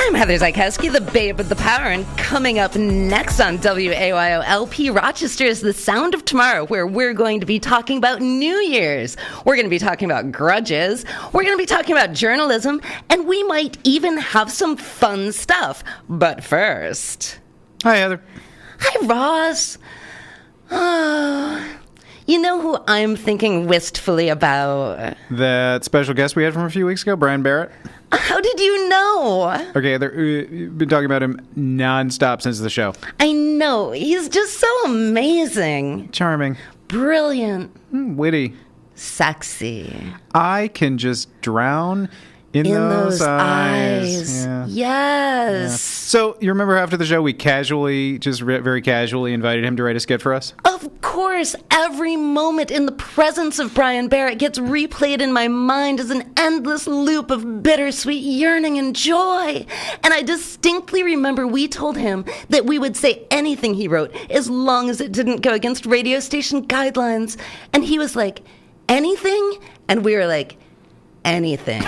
I'm Heather Zykowski, the babe with the power, and coming up next on WAYO-LP Rochester is The Sound of Tomorrow, where we're going to be talking about New Year's. We're going to be talking about grudges. We're going to be talking about journalism, and we might even have some fun stuff. But first... Hi, Heather. Hi, Ross. You know who I'm thinking wistfully about? That special guest we had from a few weeks ago, Brian Barrett. How did you know? Okay, you've been talking about him nonstop since the show. I know. He's just so amazing. Charming. Brilliant. Witty. Sexy. I can just drown in those eyes. Yeah. Yes. Yeah. So, you remember after the show, we casually, very casually invited him to write a skit for us? Of course, every moment in the presence of Brian Barrett gets replayed in my mind as an endless loop of bittersweet yearning and joy. And I distinctly remember we told him that we would say anything he wrote as long as it didn't go against radio station guidelines. And he was like, anything? And we were like, anything.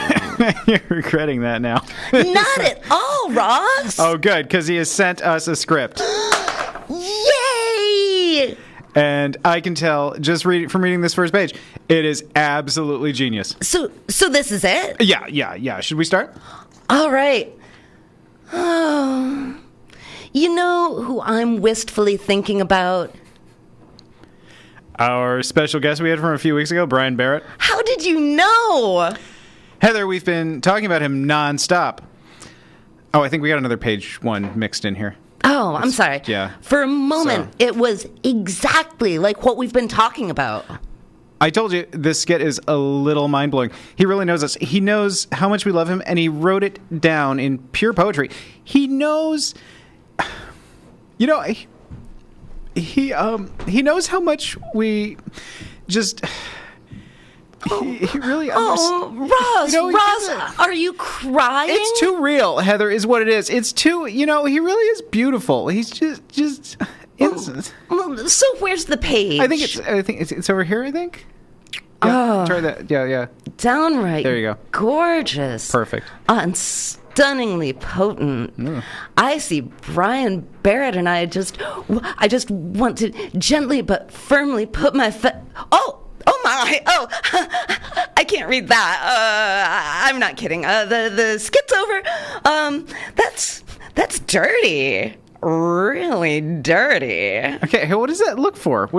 You're regretting that now. Not at all, Ross. Oh, good, because he has sent us a script. Yay! And I can tell, just from reading this first page, it is absolutely genius. So this is it? Yeah. Should we start? All right. Oh, you know who I'm wistfully thinking about? Our special guest we had from a few weeks ago, Brian Barrett. How did you know? Heather, we've been talking about him nonstop. Oh, I think we got another page one mixed in here. Oh, I'm sorry. Yeah. For a moment, it was exactly like what we've been talking about. I told you, this skit is a little mind-blowing. He really knows us. He knows how much we love him, and he wrote it down in pure poetry. He knows... You know, he knows how much we just... He really understands. Ross, Ross, are you crying? It's too real, Heather, is what it is. It's too, he really is beautiful. He's just innocent. So where's the page? I think it's over here, I think. Yeah, try that. Yeah. Downright there you go. Gorgeous. Perfect. And stunningly potent. I see Brian Barrett, and I just want to gently but firmly put my Oh my! Oh, I can't read that. I'm not kidding. The skit's over. That's dirty. Really dirty. Okay, what does that look for?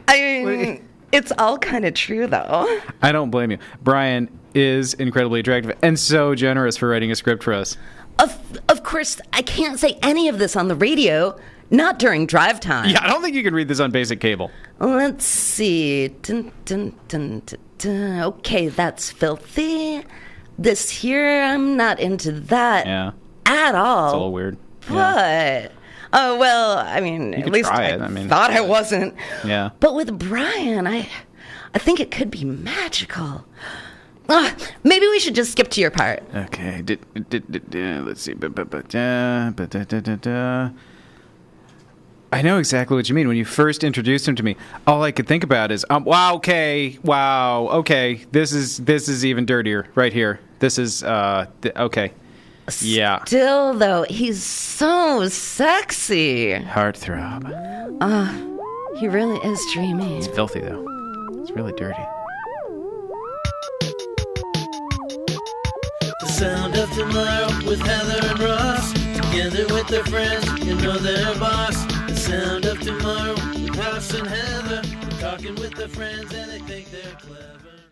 It's all kind of true, though. I don't blame you. Brian is incredibly attractive and so generous for writing a script for us. Of course, I can't say any of this on the radio. Not during drive time. Yeah, I don't think you can read this on basic cable. Let's see. Dun, dun, dun, dun, dun. Okay, that's filthy. This here, I'm not into that at all. It's a little weird. But, oh, well, I mean, at least I thought I wasn't. Yeah. But with Brian, I think it could be magical. Maybe we should just skip to your part. Okay. Let's see. I know exactly what you mean. When you first introduced him to me, all I could think about is, wow, okay, this is even dirtier right here. This is, okay. Yeah. Still, though, he's so sexy. Heartthrob. He really is dreamy. It's filthy, though. It's really dirty. The sound of tomorrow with Heather and Ross. Together with their friends, you know their boss. The sound of tomorrow with Ross and Heather. Talking with their friends and they think they're clever.